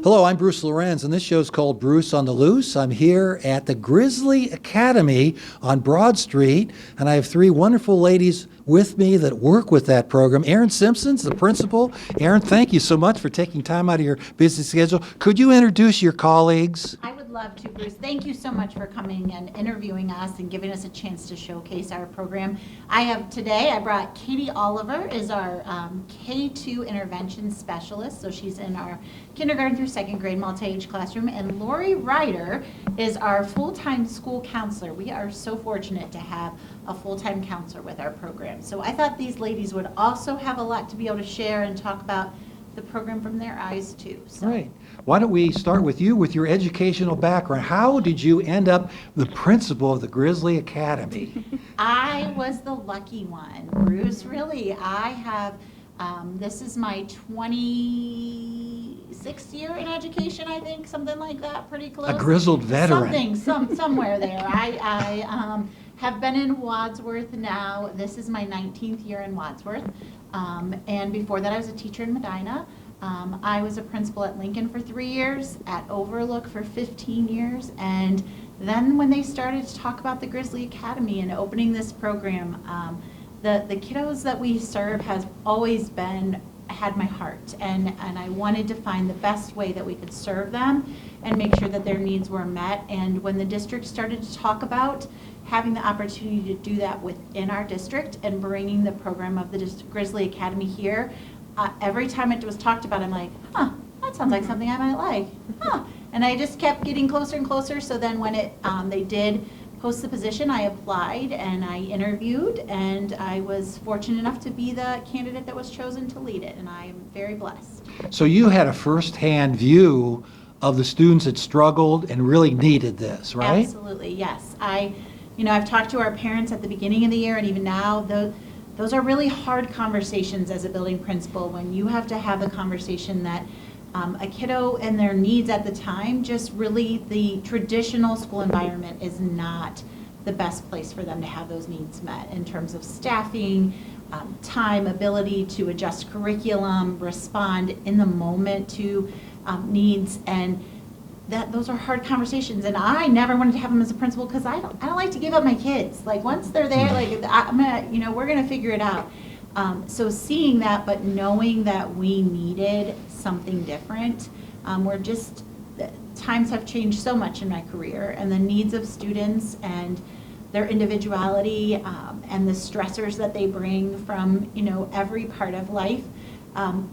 Hello, I'm Bruce Lorincz, and this show's called Bruce on the Loose. I'm here at the Grizzly Academy on Broad Street, and I have three wonderful ladies with me that work with that program. Erin Simpson's the principal. Erin, thank you so much for taking time out of your busy schedule. Could you introduce your colleagues? I would love to, Bruce. Thank you so much for coming and interviewing us and giving us a chance to showcase our program. I brought Katy Oliver is our K2 intervention specialist, so she's in our kindergarten through second grade multi-age classroom, and Laurie Ryder is our full-time school counselor. We are so fortunate to have a full-time counselor with our program. So I thought these ladies would also have a lot to be able to share and talk about the program from their eyes too. So. Right. Why don't we start with you with your educational background? How did you end up the principal of the Grizzly Academy? I was the lucky one, Bruce. Really, I have, this is my 26th year in education, I think, something like that, pretty close. A grizzled veteran. Somewhere there. I have been in Wadsworth now. This is my 19th year in Wadsworth. And before that, I was a teacher in Medina. I was a principal at Lincoln for 3 years, at Overlook for 15 years, and then when they started to talk about the Grizzly Academy and opening this program, the kiddos that we serve has always had my heart, and I wanted to find the best way that we could serve them and make sure that their needs were met. And when the district started to talk about having the opportunity to do that within our district and bringing the program of the Grizzly Academy here, every time it was talked about, I'm like, that sounds like something I might like. And I just kept getting closer and closer. So then when they did post the position, I applied and I interviewed, and I was fortunate enough to be the candidate that was chosen to lead it, and I am very blessed. So you had a first-hand view of the students that struggled and really needed this, right? Absolutely, yes. I've talked to our parents at the beginning of the year, and even now, those are really hard conversations as a building principal, when you have to have a conversation that a kiddo and their needs at the time, just really the traditional school environment is not the best place for them to have those needs met in terms of staffing, time, ability to adjust curriculum, respond in the moment to needs, and those are hard conversations. And I never wanted to have them as a principal because I don't like to give up my kids. Like once they're there, we're gonna figure it out. So seeing that, but knowing that we needed something different, times have changed so much in my career, and the needs of students and their individuality and the stressors that they bring from every part of life.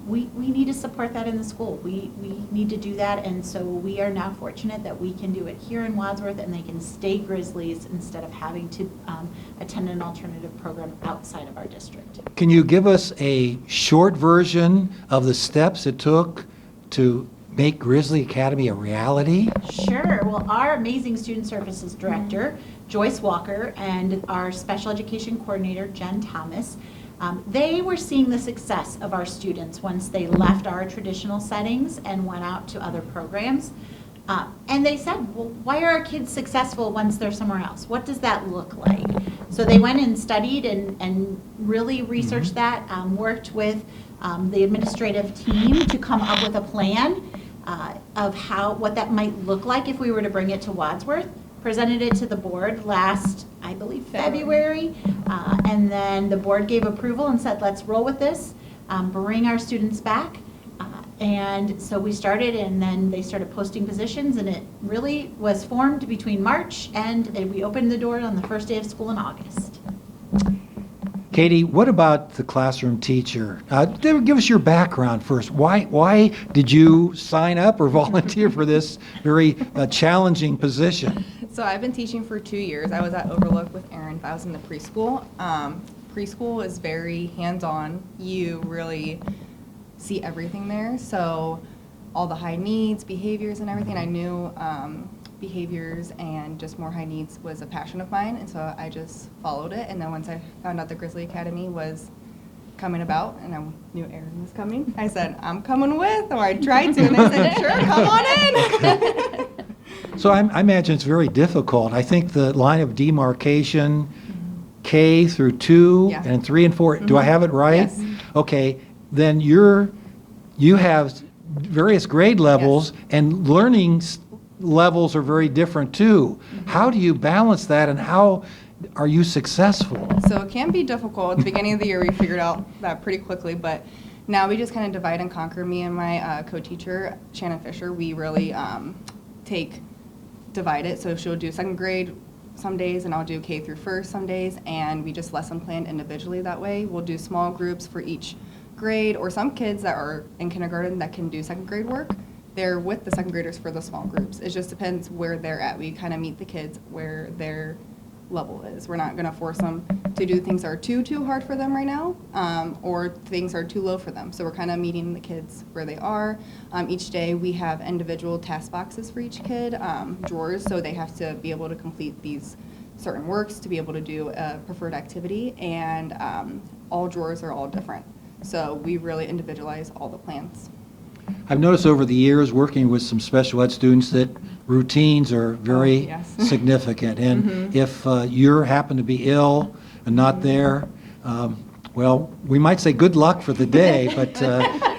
We need to support that in the school. We need to do that, and so we are now fortunate that we can do it here in Wadsworth, and they can stay Grizzlies instead of having to attend an alternative program outside of our district. Can you give us a short version of the steps it took to make Grizzly Academy a reality? Sure. Well, our amazing student services director, Joyce Walker, and our special education coordinator, Jen Thomas, they were seeing the success of our students once they left our traditional settings and went out to other programs. And they said, well, why are our kids successful once they're somewhere else? What does that look like? So they went and studied and really researched that, worked with the administrative team to come up with a plan of what that might look like if we were to bring it to Wadsworth. Presented it to the board last, I believe, February, and then the board gave approval and said, let's roll with this, bring our students back. And so we started, and then they started posting positions, and it really was formed between March and we opened the door on the first day of school in August. Katy, what about the classroom teacher? Give us your background first. Why did you sign up or volunteer for this very challenging position? So I've been teaching for 2 years. I was at Overlook with Erin. I was in the preschool. Preschool is very hands-on. You really see everything there. So all the high needs, behaviors, and everything. I knew behaviors and just more high needs was a passion of mine, and so I just followed it. And then once I found out the Grizzly Academy was coming about and I knew Erin was coming, I said, I'm coming with, or I tried to, and they said, sure, come on in. So I imagine it's very difficult. I think the line of demarcation, K through 2 and 3 and 4, do I have it right? Yes. Okay, then you have various grade levels, and learning levels are very different too. How do you balance that, and how are you successful? So it can be difficult. At the beginning of the year, we figured out that pretty quickly, but now we just kind of divide and conquer. Me and my co-teacher, Shannon Fisher, we really divide it. So she'll do second grade some days, and I'll do K through first some days, and we just lesson plan individually that way. We'll do small groups for each grade, or some kids that are in kindergarten that can do second grade work, they're with the second graders for the small groups. It just depends where they're at. We kind of meet the kids where their level is. We're not going to force them to do things that are too hard for them right now, or things are too low for them. So we're kind of meeting the kids where they are. Each day we have individual task boxes for each kid, drawers, so they have to be able to complete these certain works to be able to do a preferred activity, and all drawers are all different. So we really individualize all the plans. I've noticed over the years working with some special ed students that routines are very yes. significant. And if you happen to be ill and not there, well, we might say good luck for the day, but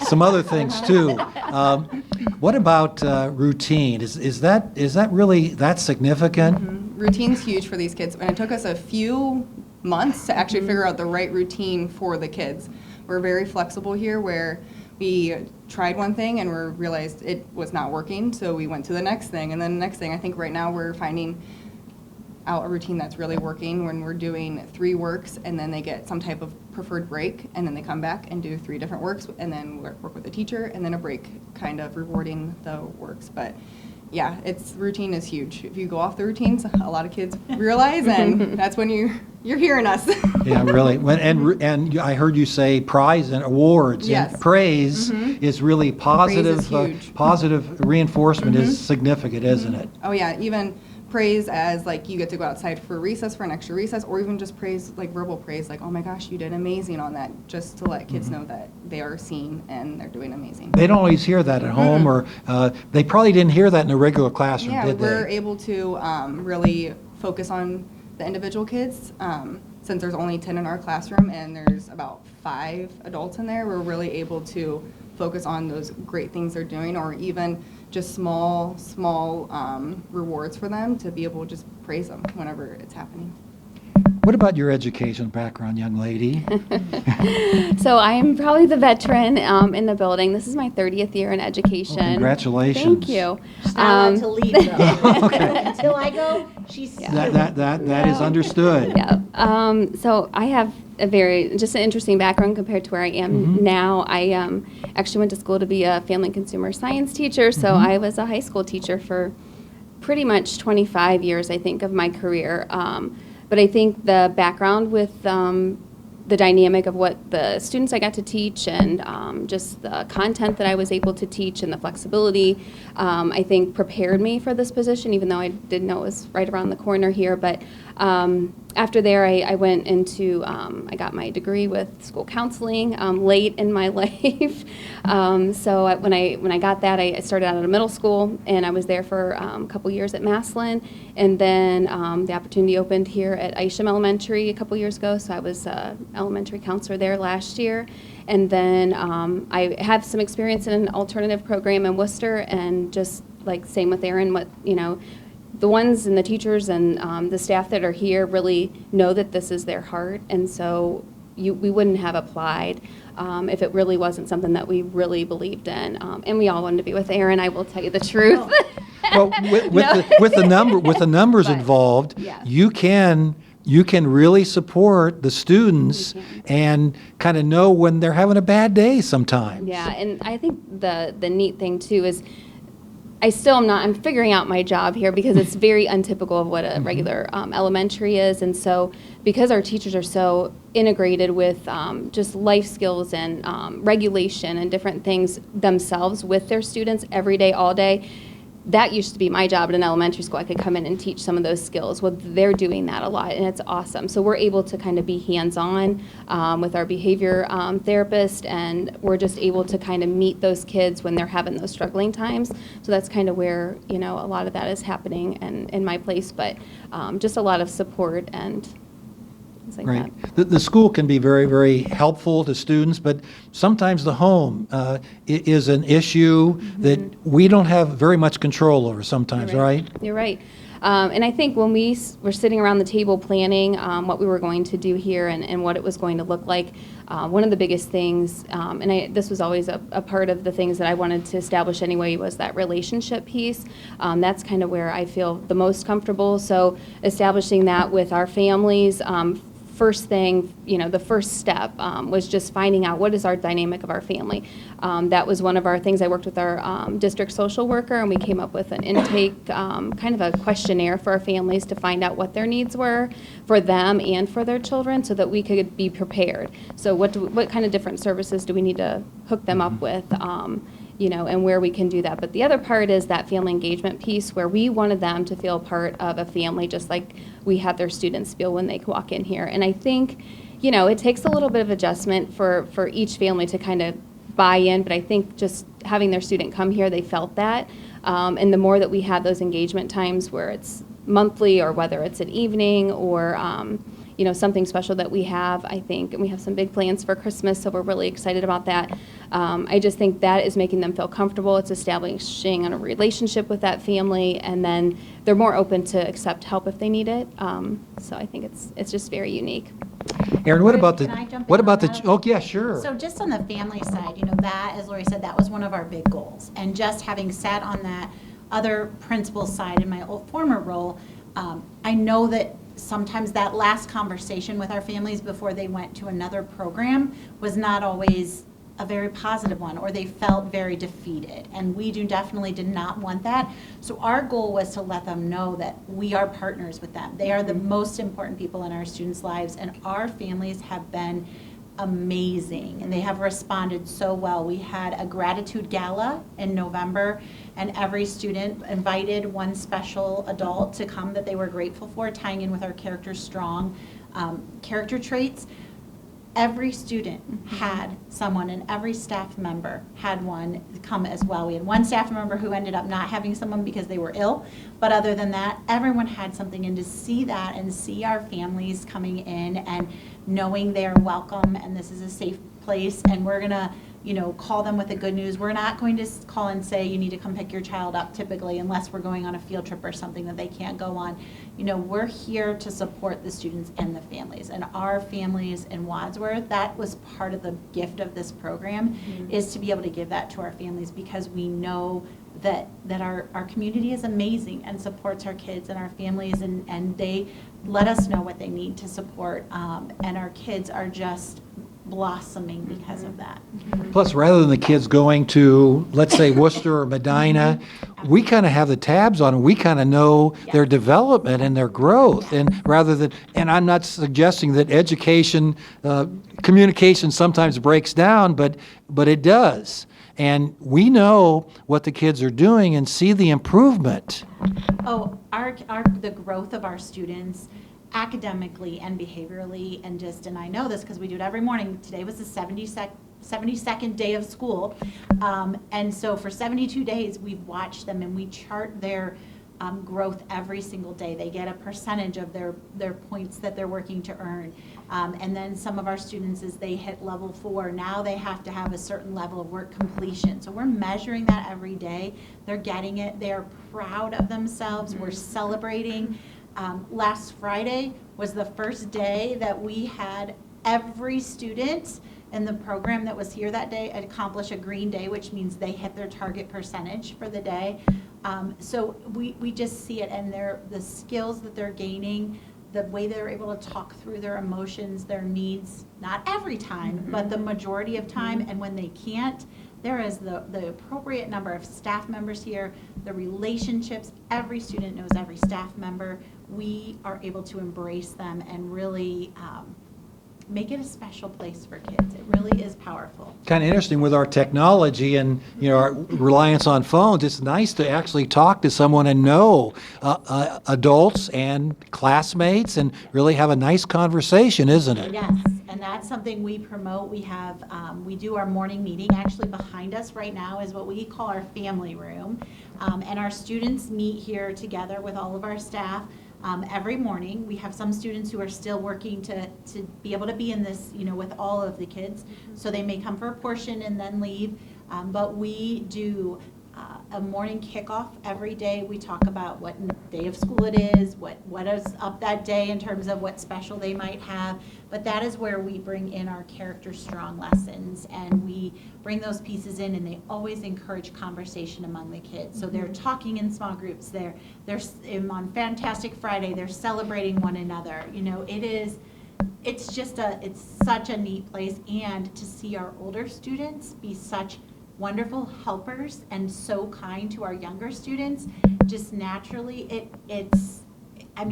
some other things too. What about routine? Is that really that significant? Routine's huge for these kids, and it took us a few months to actually figure out the right routine for the kids. We're very flexible here, where we tried one thing and we realized it was not working, so we went to the next thing, and then the next thing. I think right now we're finding out a routine that's really working when we're doing 3 works, and then they get some type of preferred break, and then they come back and do 3 different works, and then work with the teacher, and then a break, kind of rewarding the works. But yeah, routine is huge. If you go off the routines, a lot of kids realize, and that's when you're hearing us. Yeah, really. And I heard you say prize and awards. Yes. And praise is really positive. Praise is huge. Positive reinforcement is significant, isn't it? Oh yeah, even praise as like you get to go outside for recess, for an extra recess, or even just praise, like verbal praise, like, oh my gosh, you did amazing on that, just to let kids know that they are seen and they're doing amazing. They don't always hear that at home, or they probably didn't hear that in a regular classroom, Yeah, did we're they? able to really focus on the individual kids. Since there's only 10 in our classroom and there's about 5 adults in there, we're really able to focus on those great things they're doing, or even just small rewards for them, to be able to just praise them whenever it's happening. What about your education background, young lady? So I am probably the veteran in the building. This is my 30th year in education. Oh, congratulations. Thank you. She's not allowed to leave, though. Until I go, she's That is understood. Yeah. So I have just an interesting background compared to where I am now. I actually went to school to be a family and consumer science teacher. So I was a high school teacher for pretty much 25 years, I think, of my career. But I think the background with the dynamic of what the students I got to teach, and just the content that I was able to teach, and the flexibility, I think prepared me for this position, even though I didn't know it was right around the corner here. But after there, I went into, I got my degree with school counseling late in my life. So when I got that, I started out at a middle school, and I was there for a couple years at Massillon, and then the opportunity opened here at Isham Elementary a couple years ago. So I was elementary counselor there last year. And then I have some experience in an alternative program in Worcester, and just like same with Erin, the ones and the teachers and the staff that are here really know that this is their heart, and so we wouldn't have applied if it really wasn't something that we really believed in. And we all wanted to be with Erin, I will tell you the truth. Well, with the numbers But, involved, yeah. you can really support the students and kind of know when they're having a bad day sometimes. Yeah, and I think the neat thing too is I'm figuring out my job here, because it's very untypical of what a regular elementary is. And so because our teachers are so integrated with just life skills and regulation and different things themselves with their students every day, all day, that used to be my job at an elementary school. I could come in and teach some of those skills. Well, they're doing that a lot, and it's awesome. So we're able to kind of be hands-on with our behavior therapist, and we're just able to kind of meet those kids when they're having those struggling times. So that's kind of where, a lot of that is happening and in my place, but just a lot of support and things like Right. that. The school can be very, very helpful to students, but sometimes the home is an issue that we don't have very much control over sometimes, You're right? You're right. And I think when we were sitting around the table planning what we were going to do here and what it was going to look like, one of the biggest things, this was always a part of the things that I wanted to establish anyway, was that relationship piece. That's kind of where I feel the most comfortable. So establishing that with our families, first thing, the first step was just finding out what is our dynamic of our family. That was one of our things. I worked with our district social worker, and we came up with an intake, kind of a questionnaire for our families to find out what their needs were for them and for their children, so that we could be prepared. So what kind of different services do we need to hook them up with? And where we can do that. But the other part is that family engagement piece, where we wanted them to feel part of a family, just like we had their students feel when they walk in here. And I think, it takes a little bit of adjustment for each family to kind of buy in, but I think just having their student come here, they felt that. And the more that we have those engagement times, where it's monthly or whether it's an evening or something special that we have, I think, and we have some big plans for Christmas, so we're really excited about that. I just think that is making them feel comfortable. It's establishing a relationship with that family, and then they're more open to accept help if they need it. So I think it's just very unique. Erin, what about Can I jump what in on about the, that? oh, yeah, sure. So just on the family side, that, as Laurie said, that was one of our big goals. And just having sat on that other principal side in my former role, I know that sometimes that last conversation with our families before they went to another program was not always a very positive one, or they felt very defeated. And we definitely did not want that. So our goal was to let them know that we are partners with them. They are the most important people in our students' lives, and our families have been amazing, and they have responded so well. We had a gratitude gala in November, and every student invited one special adult to come that they were grateful for, tying in with our strong character traits. Every student had someone, and every staff member had one come as well. We had one staff member who ended up not having someone because they were ill, but other than that, everyone had something. And to see that and see our families coming in and knowing they are welcome and this is a safe place, and we're gonna call them with the good news. We're not going to call and say you need to come pick your child up typically, unless we're going on a field trip or something that they can't go on. We're here to support the students and the families, and our families in Wadsworth, that was part of the gift of this program, is to be able to give that to our families, because we know that our community is amazing and supports our kids and our families, and they let us know what they need to support, and our kids are just blossoming because of that. Plus, rather than the kids going to, let's say, Worcester or Medina, we kind of have the tabs on them. We kind of know their development and their growth. And rather than, and I'm not suggesting that education, communication sometimes breaks down, but it does. And we know what the kids are doing and see the improvement. Oh, the growth of our students academically and behaviorally, and I know this because we do it every morning. Today was the 72nd day of school, and so for 72 days we've watched them, and we chart their growth every single day. They get a percentage of their points that they're working to earn, and then some of our students, as they hit level 4, now they have to have a certain level of work completion. So we're measuring that every day. They're getting it. They're proud of themselves. We're celebrating. Last Friday was the first day that we had every student in the program that was here that day accomplish a green day, which means they hit their target percentage for the day. So we just see it, and the skills that they're gaining, the way they're able to talk through their emotions, their needs, not every time, but the majority of time, and when they can't, there is the appropriate number of staff members here, the relationships, every student knows every staff member. We are able to embrace them and really make it a special place for kids. It really is powerful. Kind of interesting with our technology and our reliance on phones. It's nice to actually talk to someone and know adults and classmates and really have a nice conversation, isn't it? Yes, and that's something we promote. We have we do our morning meeting. Actually, behind us right now is what we call our family room, and our students meet here together with all of our staff. every morning. We have some students who are still working to be able to be in this, with all of the kids. So they may come for a portion and then leave. But we do a morning kickoff every day. We talk about what day of school it is, what is up that day in terms of what special they might have. But that is where we bring in our character strong lessons, and we bring those pieces in, and they always encourage conversation among the kids. So they're talking in small groups. They're on Fantastic Friday. They're celebrating one another. It's such a neat place, and to see our older students be such wonderful helpers and so kind to our younger students, just naturally, it is, I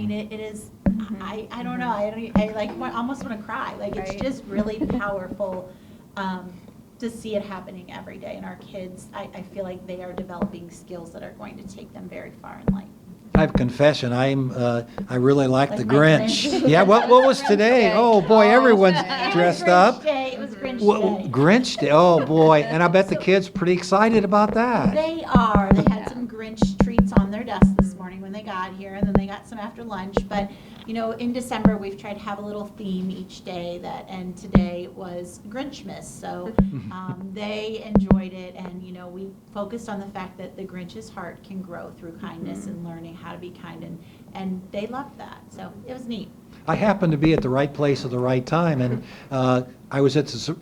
don't know, I almost want to cry. Like, it's Right. just really powerful to see it happening every day. And our kids, I feel like they are developing skills that are going to take them very far in life. I have a confession. I really like Like the my Grinch. Grinch. Yeah, what was today? Oh boy, everyone's dressed up. It was Grinch Day. Grinch Day. Oh boy, and I bet the kids pretty excited about that. They are. They had some Grinch treats on their desk this morning when they got here, and then they got some after lunch. But, in December, we've tried to have a little theme each day and today was Grinchmas. So they enjoyed it, and, we focused on the fact that the Grinch's heart can grow through kindness and learning how to be kind, and they loved that. So it was neat. I happened to be at the right place at the right time, and I was at the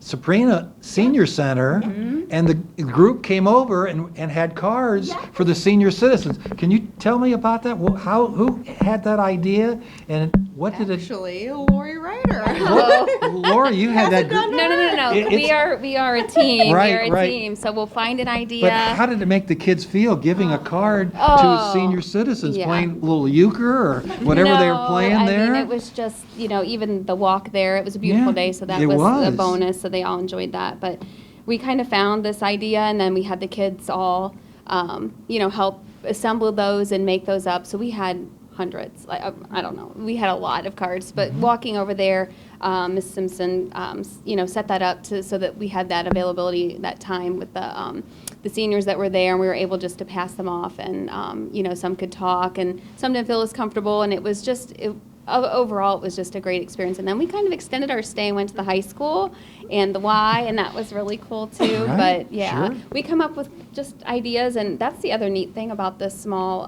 Sabrina Senior Center, and the group came over and had cards for the senior citizens. Can you tell me about that? Who had that idea, and what did it? Actually, Laurie Ryder. Laura, you had that. Hasn't done No. It- it's- We are a team. Right, we are a right. team. So we'll find an idea. But how did it make the kids feel giving a card to Oh, senior citizens, yeah. playing a little euchre or whatever they were playing I there? mean, it was just, even the walk there, it was a beautiful Yeah, day, so that it was a was. bonus, so they all enjoyed that. But we kind of found this idea, and then we had the kids all, help assemble those and make those up. So we had hundreds, I don't know, we had a lot of cards, but walking over there, Ms. Simpson, set that up so that we had that availability that time with the seniors that were there, and we were able just to pass them off, and some could talk and some didn't feel as comfortable, and it was just overall it was just a great experience. And then we kind of extended our stay and went to the high school and the Y, and that was really cool too. Right, But yeah, sure. we come up with just ideas, and that's the other neat thing about this small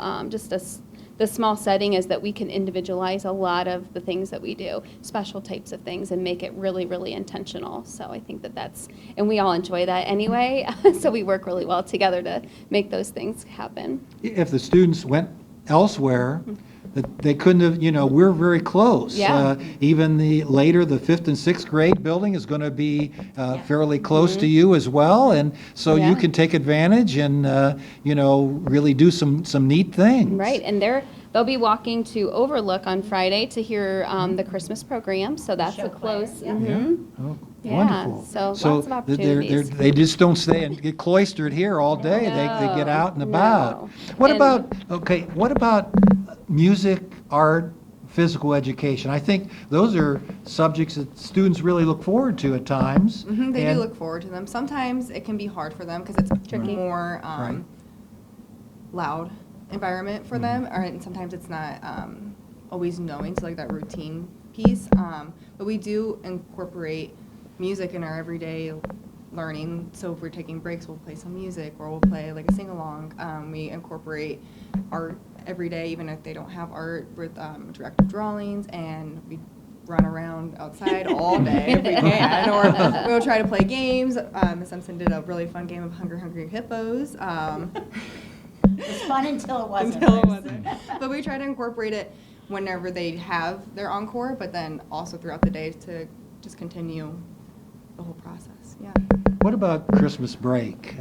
the small setting is that we can individualize a lot of the things that we do, special types of things, and make it really, really intentional. So I think and we all enjoy that anyway, so we work really well together to make those things happen. If the students went elsewhere, that they couldn't have, we're very close. Yeah. Even the 5th and 6th grade building is going to be fairly close to you as well. And so you Yeah. can take advantage and, really do some neat things. Right, and they'll be walking to Overlook on Friday to hear the Christmas program, so that's Show a close. choir, Mhm. Oh, Yeah, wonderful. so lots of they're- opportunities. They just don't stay and get cloistered here all day. They get out and No, about. no. What And- about music, art, physical education? I think those are subjects that students really look forward to at times. They And- do look forward to them. Sometimes it can be hard for them because it's Tricky. more Right. loud environment for them, and sometimes it's not always knowing, so like that routine piece. But we do incorporate music in our everyday learning. So if we're taking breaks, we'll play some music, or we'll play like a sing-along. We incorporate art every day, even if they don't have art, with directive drawings, and we run around outside all day if we can, or we'll try to play games. Ms. Simpson did a really fun game of Hungry Hippos. It was fun until it wasn't. Until it wasn't. But we try to incorporate it whenever they have their encore, but then also throughout the day to just continue the whole process. Yeah. What about Christmas break?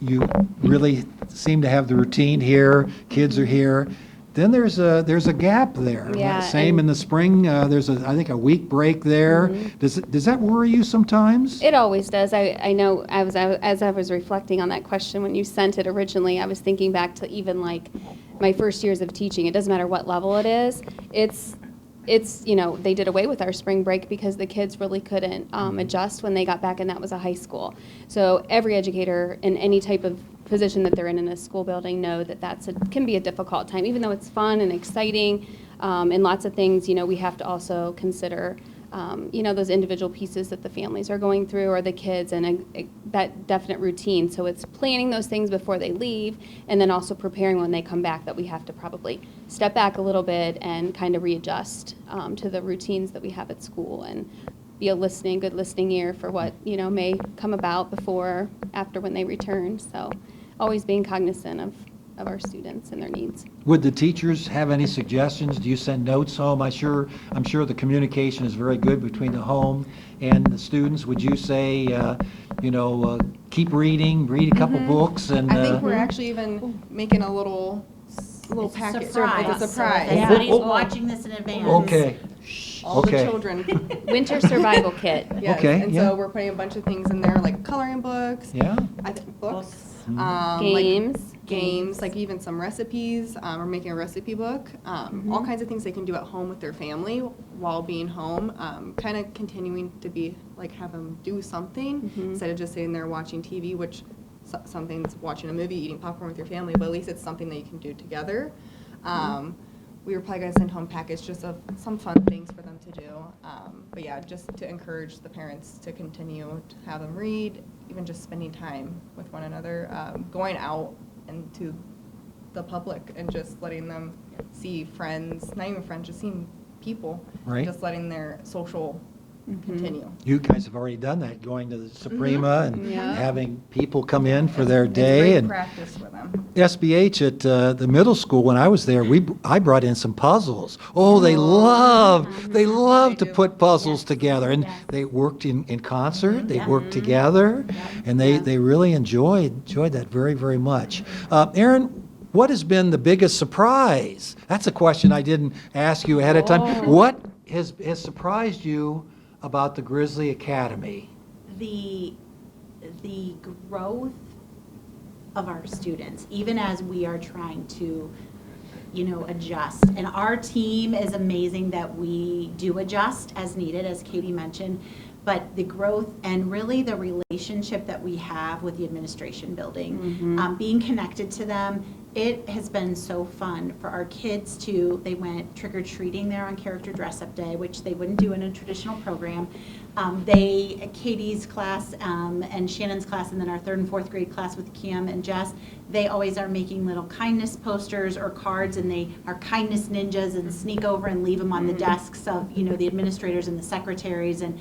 You really seem to have the routine here, kids are here. Then there's a gap there. Yeah, Same and- in the spring, there's I think a week break there. Does that worry you sometimes? It always does. I know as I was reflecting on that question when you sent it originally, I was thinking back to even like my first years of teaching. It doesn't matter what level it is. It's they did away with our spring break because the kids really couldn't adjust when they got back, and that was a high school. So every educator in any type of position that they're in a school building know that can be a difficult time, even though it's fun and exciting, and lots of things, we have to also consider, those individual pieces that the families are going through or the kids and that definite routine. So it's planning those things before they leave and then also preparing when they come back that we have to probably step back a little bit and kind of readjust to the routines that we have at school and be a good listening ear for what, may come about before, after when they return. So always being cognizant of our students and their needs. Would the teachers have any suggestions? Do you send notes home? I'm sure the communication is very good between the home and the students. Would you say, keep reading, read a couple books, and I think we're actually even making a little It's packet. a surprise. It's a surprise. So if anybody's watching this in advance. Okay. All Okay. the children. Winter survival kit. Yes. Okay, And yeah. so we're putting a bunch of things in there, like coloring books. Yeah. I think books. Games. Games, like even some recipes. We're making a recipe book. All kinds of things they can do at home with their family while being home. Kind of continuing to be like have them do something instead of just sitting there watching TV, which something's watching a movie, eating popcorn with your family, but at least it's something that you can do together. We were probably going to send home packets just of some fun things for them to do. But yeah, just to encourage the parents to continue to have them read, even just spending time with one another, going out into the public and just letting them see friends, not even friends, just seeing people, Right. just letting their social continue. You guys have already done that, going to the Suprema and Yeah. having people come in for their It's day. great And practice for them. SBH at the middle school, when I was there, I brought in some puzzles. Oh, they love to put puzzles together. And they worked in concert, they worked together, and they really enjoyed that very, very much. Erin, what has been the biggest surprise? That's a question I didn't ask you ahead of time. What has surprised you about the Grizzly Academy? The growth of our students, even as we are trying to, adjust. And our team is amazing that we do adjust as needed, as Katy mentioned, but the growth and really the relationship that we have with the administration building, being connected to them, it has been so fun for our kids they went trick-or-treating there on character dress-up day, which they wouldn't do in a traditional program. Katie's class and Shannon's class, and then our 3rd and 4th grade class with Kim and Jess, they always are making little kindness posters or cards, and they are kindness ninjas and sneak over and leave them on the desks of, the administrators and the secretaries. And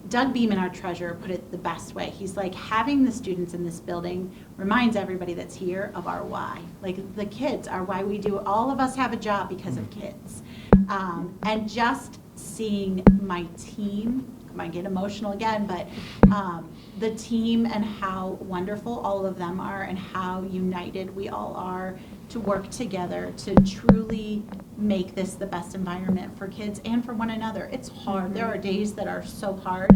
Doug Beeman, our treasurer, put it the best way. He's like, having the students in this building reminds everybody that's here of our why. Like, the kids are why we do. All of us have a job because of kids. And just seeing my team, I might get emotional again, but the team and how wonderful all of them are and how united we all are to work together to truly make this the best environment for kids and for one another. It's hard. There are days that are so hard,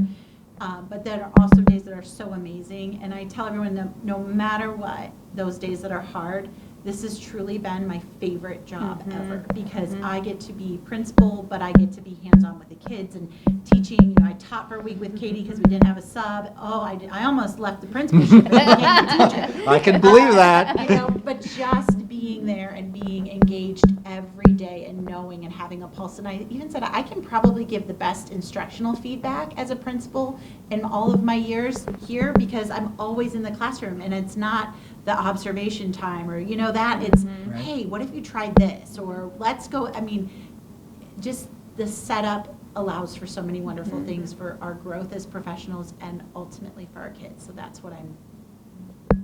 but there are also days that are so amazing. And I tell everyone that no matter what, those days that are hard, this has truly been my favorite job ever, because I get to be principal, but I get to be hands-on with the kids and teaching. I taught for a week with Katy because we didn't have a sub. Oh, I almost left the principalship and became a teacher. I can believe that. But just being there and being engaged every day and knowing and having a pulse. And I even said I can probably give the best instructional feedback as a principal in all of my years here, because I'm always in the classroom, and it's not the observation time or that it's hey, what if you tried this, or let's go. I mean, just the setup allows for so many wonderful things for our growth as professionals and ultimately for our kids. So that's what I'm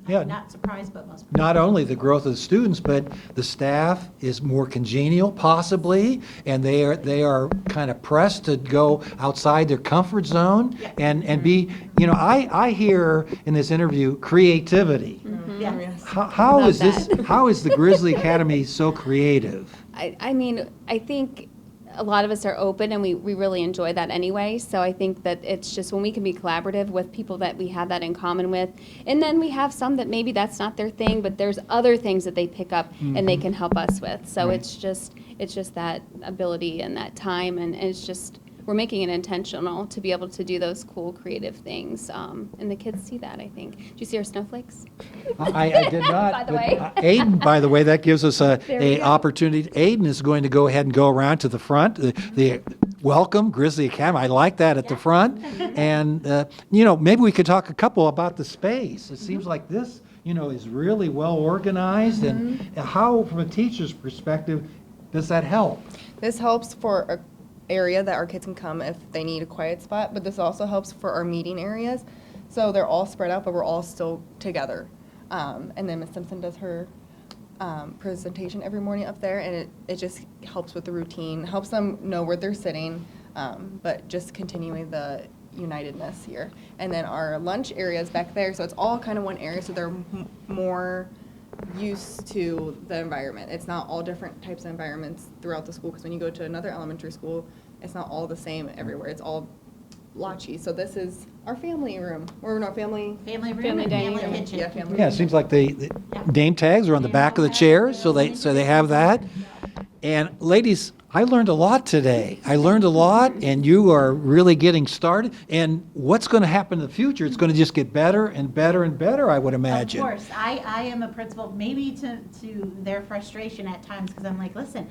not surprised, but most. Not only the growth of the students, but the staff is more congenial, possibly, and they are kind of pressed to go outside their comfort zone and be. I hear in this interview creativity. Yes. How is this? How is the Grizzly Academy so creative? I mean, I think a lot of us are open, and we really enjoy that anyway. So I think that it's just when we can be collaborative with people that we have that in common with. And then we have some that maybe that's not their thing, but there's other things that they pick up and they can help us with. So it's just that ability and that time, and it's just we're making it intentional to be able to do those cool, creative things. And the kids see that, I think. Did you see our snowflakes? I did not. By the but, way. Aiden, by the way, that gives us There we go. opportunity. Aiden is going to go ahead and go around to the front. The welcome, Grizzly Academy. I like that at the front. And, maybe we could talk a couple about the space. It seems like this, is really well organized. And how, from a teacher's perspective, does that help? This helps for an area that our kids can come if they need a quiet spot, but this also helps for our meeting areas. So they're all spread out, but we're all still together. And then Ms. Simpson does her presentation every morning up there, and it just helps with the routine, helps them know where they're sitting, but just continuing the unitedness here. And then our lunch area is back there, so it's all kind of one area, so they're more used to the environment. It's not all different types of environments throughout the school, because when you go to another elementary school, it's not all the same everywhere. It's all blotchy. So this is our family room, or no, family room and dining family room. kitchen. Yeah, family. Yeah, it seems like the name tags are on the back of the chairs, so they have that. And ladies, I learned a lot today. I learned a lot, and you are really getting started. And what's going to happen in the future? It's going to just get better and better and better, I would imagine. Of course, I am a principal, maybe to their frustration at times, because I'm like, listen,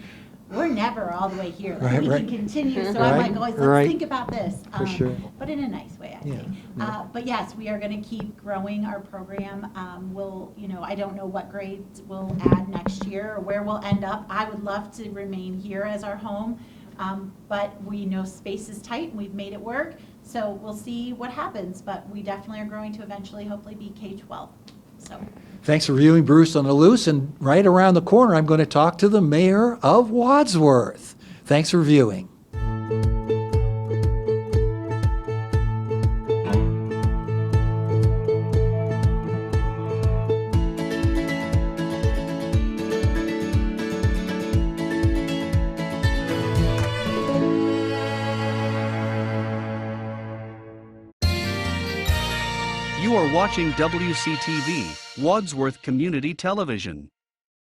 we're never all the way here. Like, Right, we right. can continue. So Right, I'm like, always, let's right. think about this. For sure. But in a nice way, I Yeah, think. yeah. But yes, we are going to keep growing our program. I don't know what grades we'll add next year or where we'll end up. I would love to remain here as our home. But we know space is tight and we've made it work. So we'll see what happens. But we definitely are growing to eventually, hopefully, be K-12. So. Thanks for reviewing Bruce on the Loose. And right around the corner, I'm going to talk to the mayor of Wadsworth. Thanks for viewing. You are watching WCTV, Wadsworth Community Television.